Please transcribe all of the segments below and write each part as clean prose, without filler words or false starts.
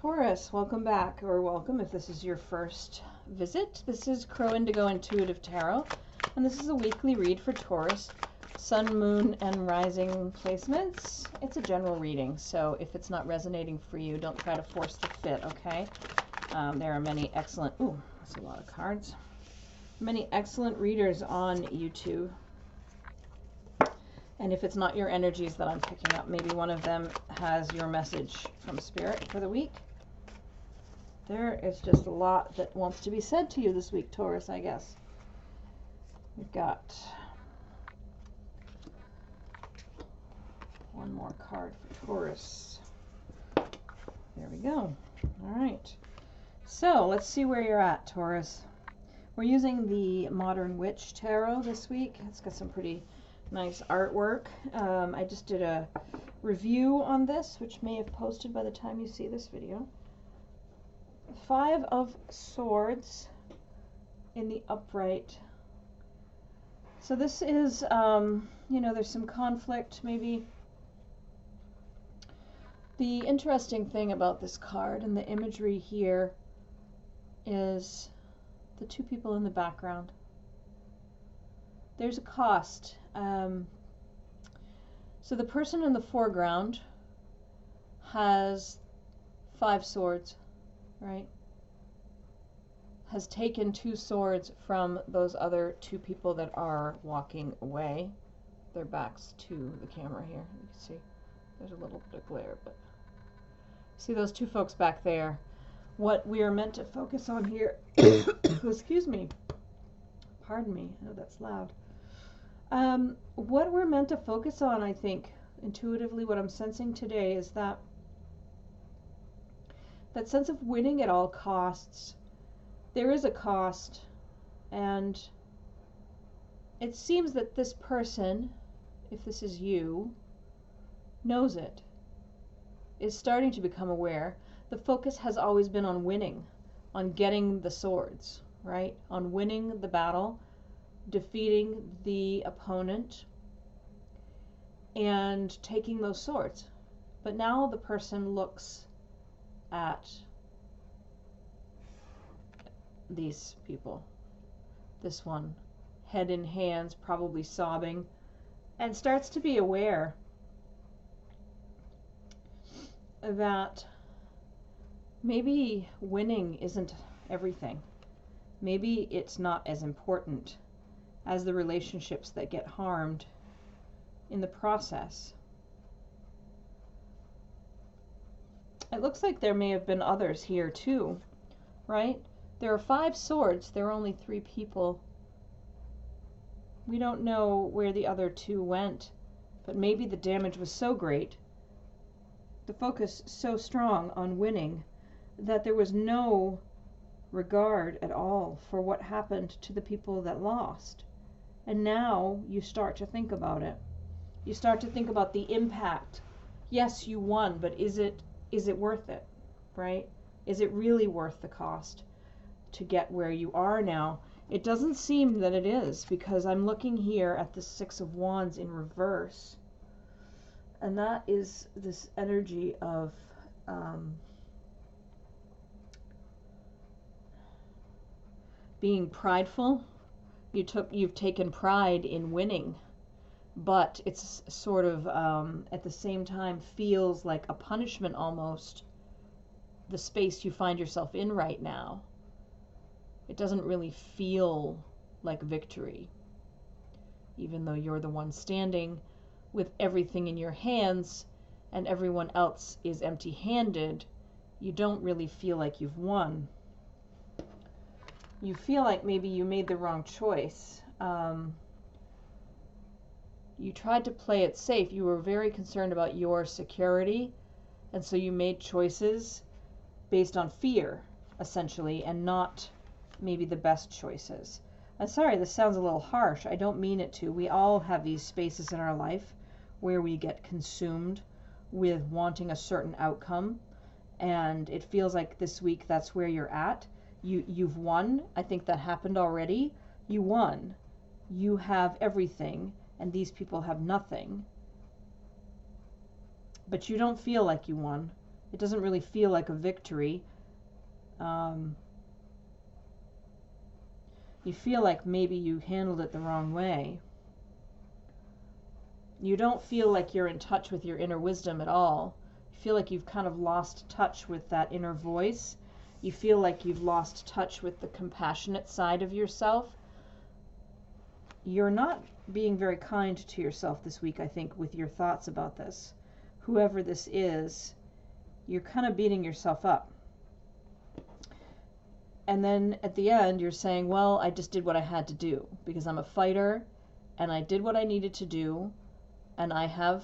Taurus, welcome back, or welcome if this is your first visit. This is Crow Indigo Intuitive Tarot, and this is a weekly read for Taurus, Sun, Moon, and Rising placements. It's a general reading, so if it's not resonating for you, don't try to force the fit, okay? There are many excellent, ooh, that's a lot of cards, many excellent readers on YouTube. And if it's not your energies that I'm picking up, maybe one of them has your message from Spirit for the week. There is just a lot that wants to be said to you this week, Taurus, I guess. We've got one more card for Taurus. There we go. All right. So let's see where you're at, Taurus. We're using the Modern Witch Tarot this week. It's got some pretty nice artwork. I just did a review on this, which may have posted by the time you see this video. 5 of Swords in the upright. So this is, you know, there's some conflict maybe. The interesting thing about this card and the imagery here is the 2 people in the background. There's a cost. So the person in the foreground has 5 swords, right? Has taken 2 swords from those other 2 people that are walking away. Their backs to the camera here. You can see there's a little bit of glare, but see those 2 folks back there. What we are meant to focus on here, excuse me, pardon me, I know that's loud. What we're meant to focus on, I think, intuitively, what I'm sensing today is that sense of winning at all costs. There is a cost, and it seems that this person, if this is you, knows it, is starting to become aware. The focus has always been on winning, on getting the swords, right? On winning the battle, defeating the opponent, and taking those swords. But now the person looks at these people, this one, head in hands, probably sobbing, and starts to be aware that maybe winning isn't everything. Maybe it's not as important as the relationships that get harmed in the process. It looks like there may have been others here too, right? There are 5 swords, there are only 3 people. We don't know where the other 2 went, but maybe the damage was so great, the focus so strong on winning, that there was no regard at all for what happened to the people that lost. And now you start to think about it. You start to think about the impact. Yes, you won, but is it worth it, right? Is it really worth the cost to get where you are now? It doesn't seem that it is, because I'm looking here at the 6 of Wands in reverse. And that is this energy of being prideful. You've taken pride in winning, but it's sort of at the same time feels like a punishment almost, the space you find yourself in right now. It doesn't really feel like victory, even though you're the one standing with everything in your hands and everyone else is empty-handed. You don't really feel like you've won. You feel like maybe you made the wrong choice. You tried to play it safe. You were very concerned about your security, and so you made choices based on fear, essentially, and not maybe the best choices. I'm sorry, this sounds a little harsh. I don't mean it to. We all have these spaces in our life where we get consumed with wanting a certain outcome, and it feels like this week that's where you're at. You've won. I think that happened already. You won. You have everything, and these people have nothing. But you don't feel like you won. It doesn't really feel like a victory. You feel like maybe you handled it the wrong way. You don't feel like you're in touch with your inner wisdom at all. You feel like you've kind of lost touch with that inner voice. You feel like you've lost touch with the compassionate side of yourself. You're not being very kind to yourself this week, I think, with your thoughts about this. Whoever this is, you're kind of beating yourself up. And then at the end, you're saying, well, I just did what I had to do because I'm a fighter and I did what I needed to do, and I have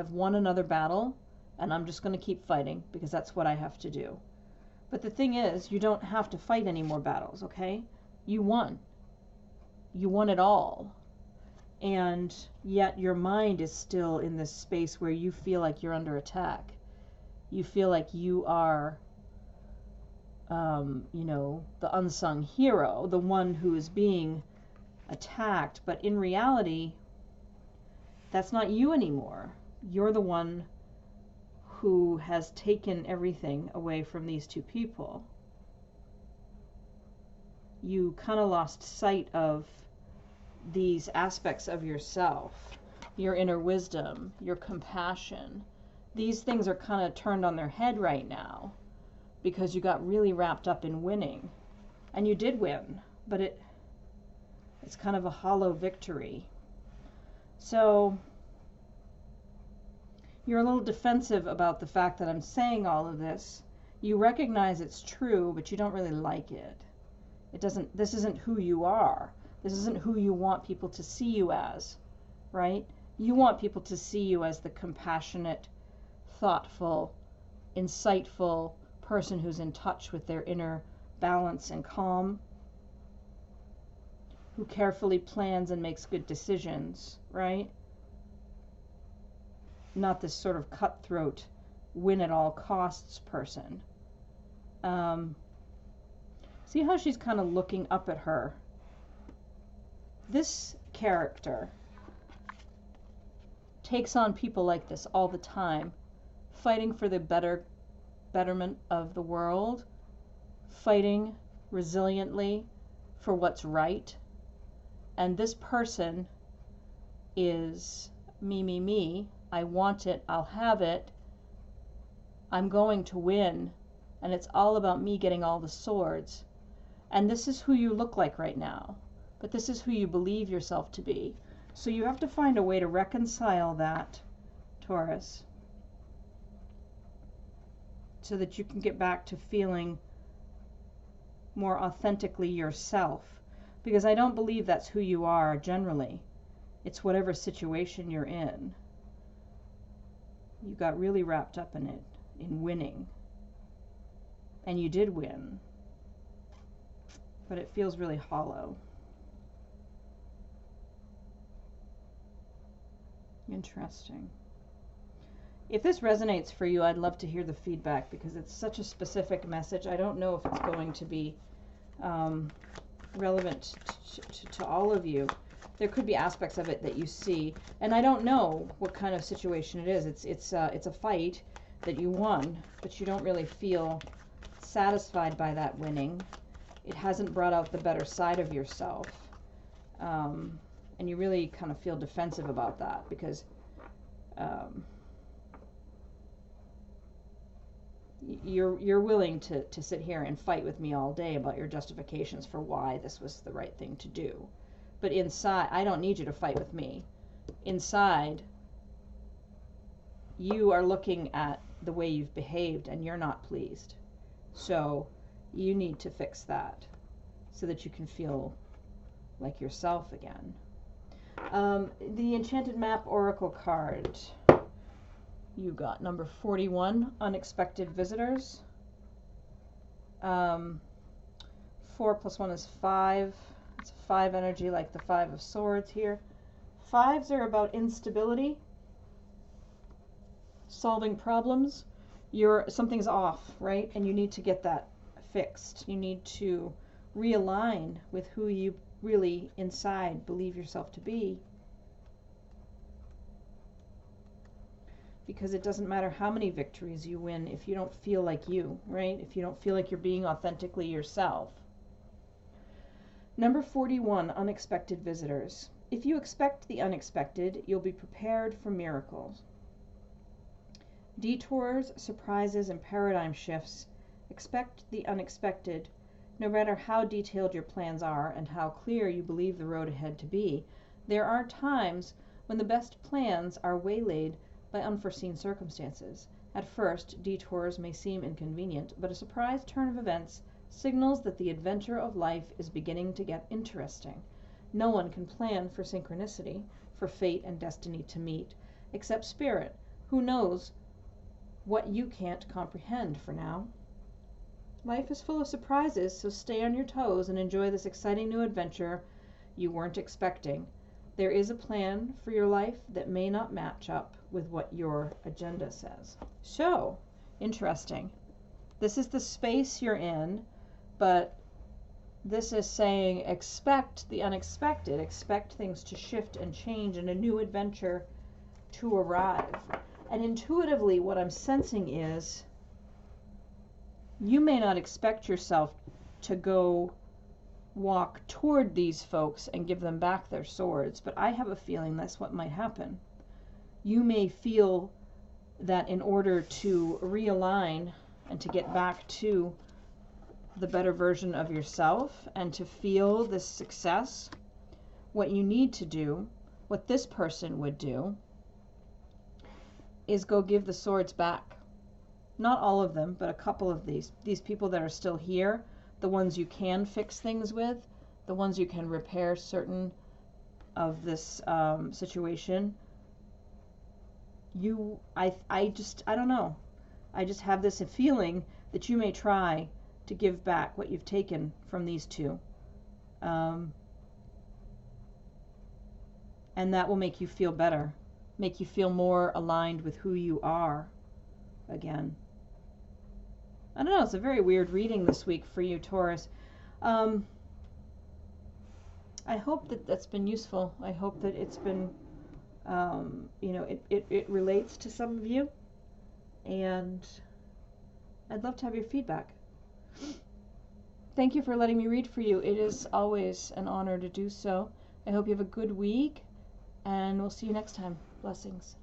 won another battle, and I'm just going to keep fighting because that's what I have to do. But the thing is, you don't have to fight any more battles, okay? You won. You won it all. And yet your mind is still in this space where you feel like you're under attack. You feel like you are, the unsung hero, the one who is being attacked. But in reality, that's not you anymore. You're the one who has taken everything away from these two people. You kind of lost sight of these aspects of yourself, your inner wisdom, your compassion. These things are kind of turned on their head right now because you got really wrapped up in winning. And you did win, but it's kind of a hollow victory. So you're a little defensive about the fact that I'm saying all of this. You recognize it's true, but you don't really like it. This isn't who you are. This isn't who you want people to see you as, right? You want people to see you as the compassionate, thoughtful, insightful person who's in touch with their inner balance and calm, who carefully plans and makes good decisions, right? Not this sort of cutthroat, win at all costs person. See how she's kind of looking up at her? This character takes on people like this all the time, fighting for the betterment of the world, fighting resiliently for what's right. And this person is me. I want it, I'll have it, I'm going to win, and it's all about me getting all the swords. And this is who you look like right now, but this is who you believe yourself to be. So you have to find a way to reconcile that, Taurus, so that you can get back to feeling more authentically yourself. Because I don't believe that's who you are generally. It's whatever situation you're in. You got really wrapped up in it, in winning. And you did win. But it feels really hollow. Interesting. If this resonates for you, I'd love to hear the feedback because it's such a specific message. I don't know if it's going to be relevant to all of you. There could be aspects of it that you see, and I don't know what kind of situation it is. It's a fight that you won, but you don't really feel satisfied by that winning. It hasn't brought out the better side of yourself, and you really kind of feel defensive about that because you're willing to sit here and fight with me all day about your justifications for why this was the right thing to do. But inside, I don't need you to fight with me. Inside, you are looking at the way you've behaved and you're not pleased. So you need to fix that so that you can feel like yourself again. The Enchanted Map Oracle card. You got number 41, Unexpected Visitors. 4 + 1 is 5. It's a 5 energy like the 5 of Swords here. 5s are about instability, solving problems. Something's off, right? And you need to get that fixed. You need to realign with who you really inside believe yourself to be. because it doesn't matter how many victories you win if you don't feel like you, right? If you don't feel like you're being authentically yourself. Number 41, unexpected visitors. If you expect the unexpected, you'll be prepared for miracles. Detours, surprises, and paradigm shifts. Expect the unexpected. No matter how detailed your plans are and how clear you believe the road ahead to be, there are times when the best plans are waylaid by unforeseen circumstances. At first, detours may seem inconvenient, but a surprise turn of events signals that the adventure of life is beginning to get interesting. No one can plan for synchronicity, for fate and destiny to meet, except Spirit, who knows what you can't comprehend for now. Life is full of surprises, so stay on your toes and enjoy this exciting new adventure you weren't expecting. There is a plan for your life that may not match up with what your agenda says. So, interesting. This is the space you're in, but this is saying expect the unexpected, expect things to shift and change and a new adventure to arrive. And intuitively, what I'm sensing is you may not expect yourself to go walk toward these folks and give them back their swords, but I have a feeling that's what might happen. You may feel that in order to realign and to get back to the better version of yourself and to feel this success, what you need to do, what this person would do, is go give the swords back. Not all of them, but a couple of these people that are still here, the ones you can fix things with, the ones you can repair certain of this situation. I don't know. I just have this feeling that you may try to give back what you've taken from these two. And that will make you feel better, make you feel more aligned with who you are again. I don't know, it's a very weird reading this week for you, Taurus. I hope that that's been useful. I hope that it's been, it relates to some of you. And I'd love to have your feedback. Thank you for letting me read for you. It is always an honor to do so. I hope you have a good week, and we'll see you next time. Blessings.